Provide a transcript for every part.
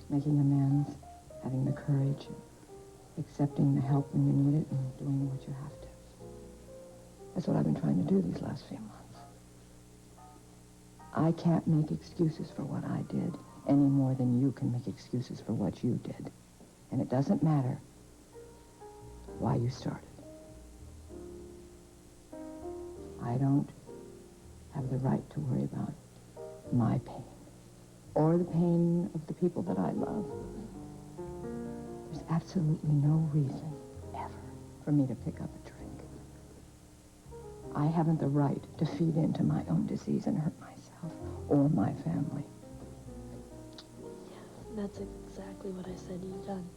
making amends, having the courage, accepting the help when you need it, and doing what you have to. That's what I've been trying to do these last few months. I can't make excuses for what I did any more than you can make excuses for what you did. And it doesn't matter why you started. I don't have the right to worry about my pain or the pain of the people that I love. There's absolutely no reason ever for me to pick up a drink. I haven't the right to feed into my own disease and hurt myself or my family. Yeah, that's exactly what I said you'd done.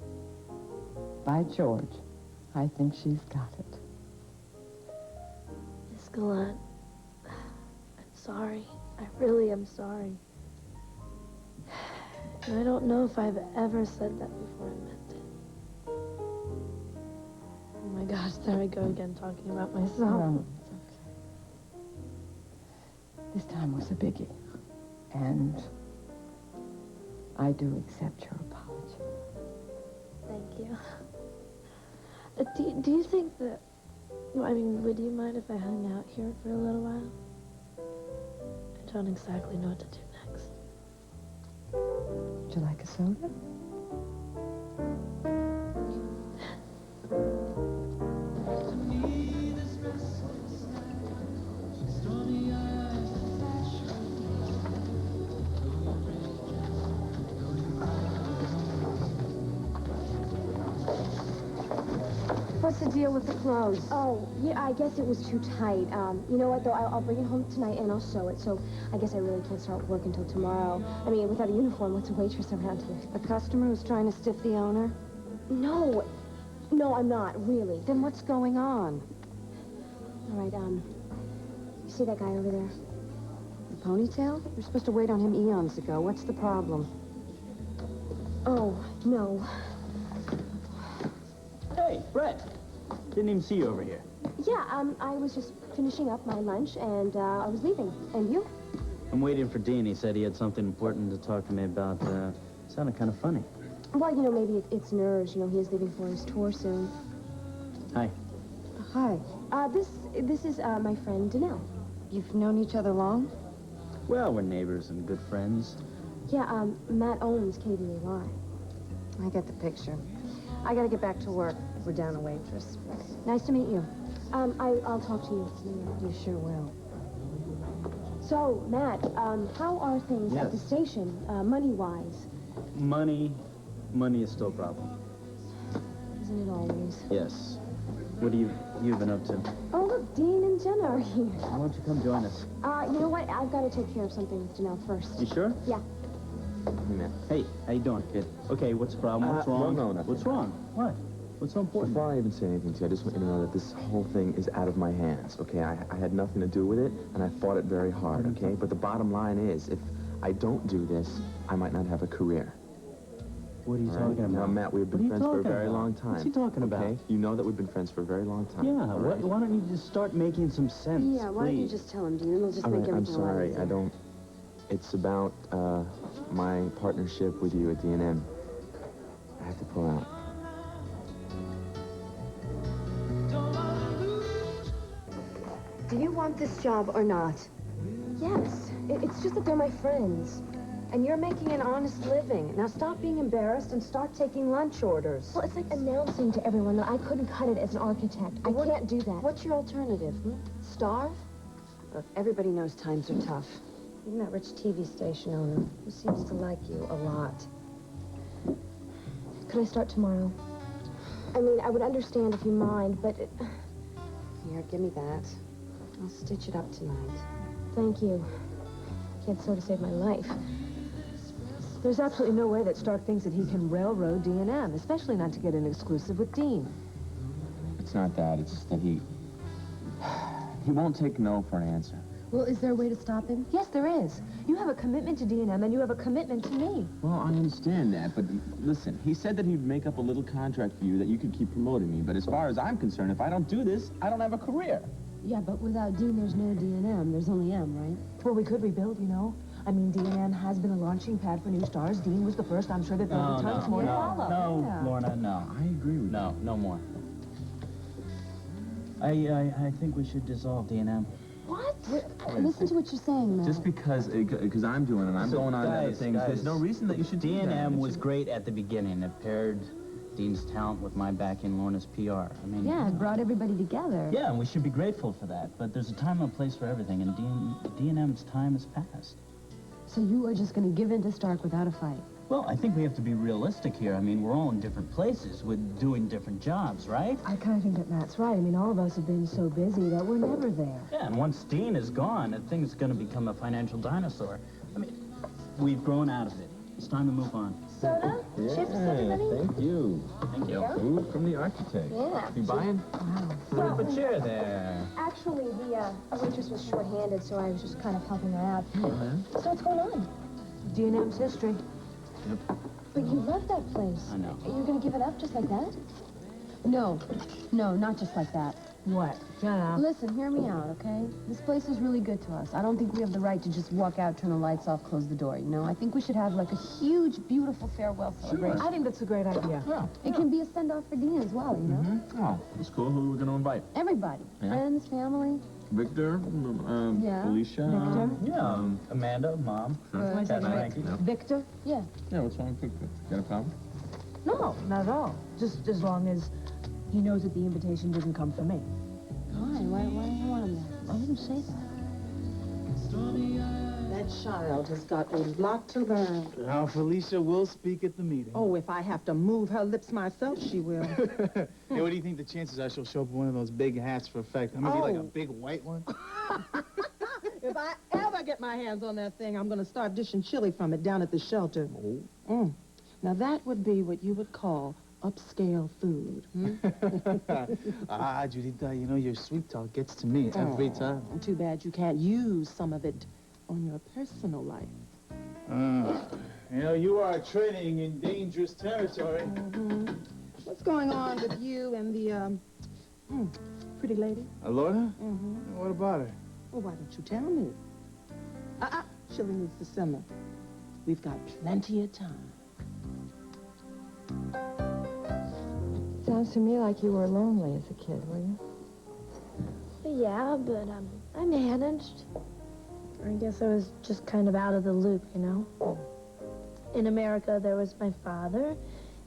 By George, I think she's got it. Miss Gallant, I'm sorry. I really am sorry. And I don't know if I've ever said that before I meant it. Oh my gosh, there I go again talking about myself. No, it's okay. This time was a biggie. And I do accept your apology. Thank you. Do you think that... Well, I mean, would you mind if I hung out here for a little while? I don't exactly know what to do next. Would you like a soda? What's the deal with the clothes? Oh, yeah, I guess it was too tight. You know what, though? I'll bring it home tonight and I'll sew it. So I guess I really can't start work until tomorrow. I mean, without a uniform, what's a waitress around here? A customer who's trying to stiff the owner? No. No, I'm not, really. Then what's going on? All right, you see that guy over there? The ponytail? You're supposed to wait on him eons ago. What's the problem? Oh, no. Hey, Brett. Didn't even see you over here. Yeah, I was just finishing up my lunch and, I was leaving. And you? I'm waiting for Dean. He said he had something important to talk to me about. Sounded kind of funny. Well, you know, maybe it's nerves. You know, he is leaving for his tour soon. Hi. Hi. This is, my friend Danelle. You've known each other long? Well, we're neighbors and good friends. Yeah, Matt owns KBAY. I get the picture. I gotta get back to work. We're down a waitress. Nice to meet you. I'll talk to you. You sure will. So, Matt, how are things at the station, money-wise? Money is still a problem. Isn't it always? Yes. What have you been up to? Oh, look, Dean and Jenna are here. Why don't you come join us? You know what? I've got to take care of something with Janelle first. You sure? Yeah. Hey, how you doing, kid? Okay, what's the problem? What's wrong? No, nothing. What's wrong? What? What's so important? Before I even say anything to you, I just want you to know that this whole thing is out of my hands, okay? I had nothing to do with it, and I fought it very hard, okay? But the bottom line is, if I don't do this, I might not have a career. What are you talking about? Now, Matt, we've been friends for a very long time. What's he talking about? Okay? You know that we've been friends for a very long time. Yeah, why don't you just start making some sense, Yeah, why don't you please? just tell him, Dean, and we'll just All make right, I'm everything a lot sorry. easier. I don't... It's about, my partnership with you at D&M. I have to pull out. Do you want this job or not? Yes. It's just that they're my friends. And you're making an honest living. Now stop being embarrassed and start taking lunch orders. Well, it's like announcing to everyone that I couldn't cut it as an architect. I can't do that. What's your alternative? Starve? Look, everybody knows times are tough. Even that rich TV station owner, who seems to like you a lot. Could I start tomorrow? I mean, I would understand if you mind, but... Here, give me that. I'll stitch it up tonight. Thank you. Can't sort of save my life. There's absolutely no way that Stark thinks that he can railroad D&M, especially not to get an exclusive with Dean. It's not that. It's just that he won't take no for an answer. Well, is there a way to stop him? Yes, there is. You have a commitment to D&M, and you have a commitment to me. Well, I understand that, but listen, he said that he'd make up a little contract for you that you could keep promoting me, but as far as I'm concerned, if I don't do this, I don't have a career. Yeah, but without Dean, there's no D&M. There's only M, right? Well, we could rebuild, you know. I mean, D&M has been a launching pad for new stars. Dean was the first. I'm sure that there'll be tons more to follow. No, Lorna, no. I agree with you. No more. I think we should dissolve D&M. What? Listen to what you're saying, Matt. Just because I'm doing it, I'm going on other things, there's no reason that you should do that. D&M was great at the beginning. It paired Dean's talent with my back in Lorna's PR. I mean... Yeah, it brought everybody together. Yeah, and we should be grateful for that. But there's a time and a place for everything, and D&M's time has passed. So you are just going to give in to Stark without a fight? Well, I think we have to be realistic here. I mean, we're all in different places with doing different jobs, right? I kind of think that Matt's right. I mean, all of us have been so busy that we're never there. Yeah, and once Dean is gone, the thing's going to become a financial dinosaur. I mean, we've grown out of it. It's time to move on. Soda? Chips, everybody? Thank you. Thank you. Food from the architect. Yeah. You buying? Put up a chair there. Actually, the waitress was short-handed, so I was just kind of helping her out. Yeah. So what's going on? D&M's history. Yep. But you love that place. I know. You're going to give it up just like that? No, not just like that. What? Shut up. Listen, hear me out, okay? This place is really good to us. I don't think we have the right to just walk out, turn the lights off, close the door, you know? I think we should have, like, a huge, beautiful farewell celebration. I think that's a great idea. Yeah. It can be a send-off for Dean as well, you know? Oh, that's cool. Who are we going to invite? Everybody. Yeah. Friends, family. Victor? Yeah. Felicia? Victor? Yeah, Amanda, Mom. Captain Frankie. Victor? Yeah. Yeah, what's wrong with Victor? Got a problem? No, not at all. Just as long as he knows that the invitation didn't come from me. Why? Why do you want him there? I didn't say that. That child has got a lot to learn. Now, Felicia will speak at the meeting. Oh, if I have to move her lips myself, she will. Hey, what do you think the chances are she'll show up with one of those big hats for effect? I'm gonna be like a big white one. If I ever get my hands on that thing, I'm going to start dishing chili from it down at the shelter. Oh. Now, that would be what you would call upscale food. Judita, you know, your sweet talk gets to me every time. Too bad you can't use some of it on your personal life. You know, you are treading in dangerous territory. What's going on with you and the, pretty lady? Alora? What about her? Well, why don't you tell me? Chili needs to simmer. We've got plenty of time. Sounds to me like you were lonely as a kid, were you? Yeah, but I managed. I guess I was just kind of out of the loop, you know? In America, there was my father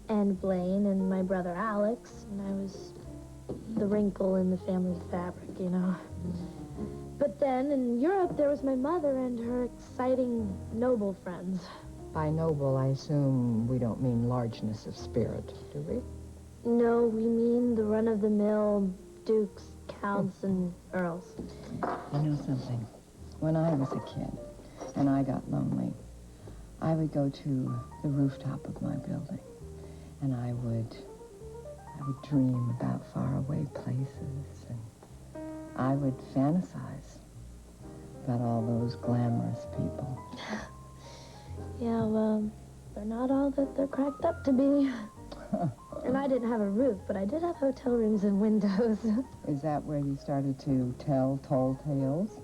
and Blaine and my brother Alex, and I was the wrinkle in the family fabric, you know? But then in Europe, there was my mother and her exciting, noble friends. By noble, I assume we don't mean largeness of spirit, do we? No, we mean the run-of-the-mill dukes, counts, and earls. You know something? When I was a kid and I got lonely, I would go to the rooftop of my building and I would dream about faraway places and I would fantasize about all those glamorous people. Yeah, well, they're not all that they're cracked up to be. And I didn't have a roof, but I did have hotel rooms and windows. Is that where you started to tell tall tales?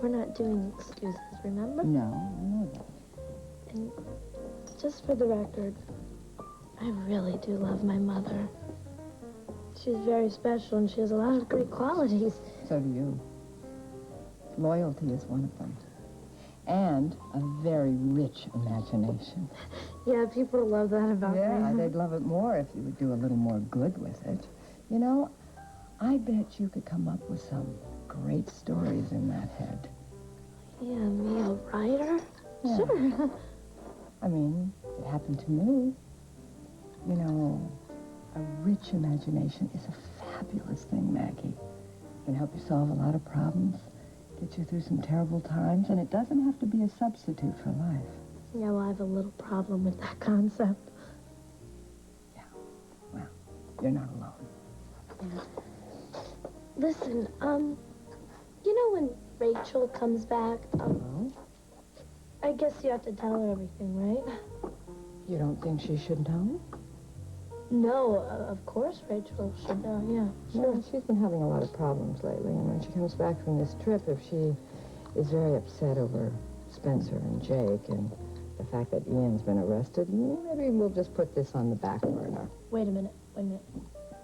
We're not doing excuses, remember? No, I know that. And just for the record, I really do love my mother. She's very special, and she has a lot of great qualities. So do you. Loyalty is one of them. And a very rich imagination. Yeah, people love that about Yeah, me. they'd love it more if you would do a little more good with it. You know, I bet you could come up with some great stories in that head. Yeah, me, a writer? Yeah. Sure. I mean, it happened to me. You know, a rich imagination is a fabulous thing, Maggie. It can help you solve a lot of problems, get you through some terrible times, and it doesn't have to be a substitute for life. Yeah, well, I have a little problem with that concept. Yeah, well, you're not alone. Yeah. Listen, you know when Rachel comes back, I guess you have to tell her everything, right? You don't think she should know? No, of course Rachel should know, yeah. Sure. Well, she's been having a lot of problems lately, and when she comes back from this trip, if she is very upset over Spencer and Jake and the fact that Ian's been arrested, maybe we'll just put this on the back burner. Wait a minute.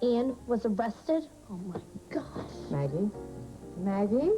Ian was arrested? Oh, my gosh. Maggie? Maggie?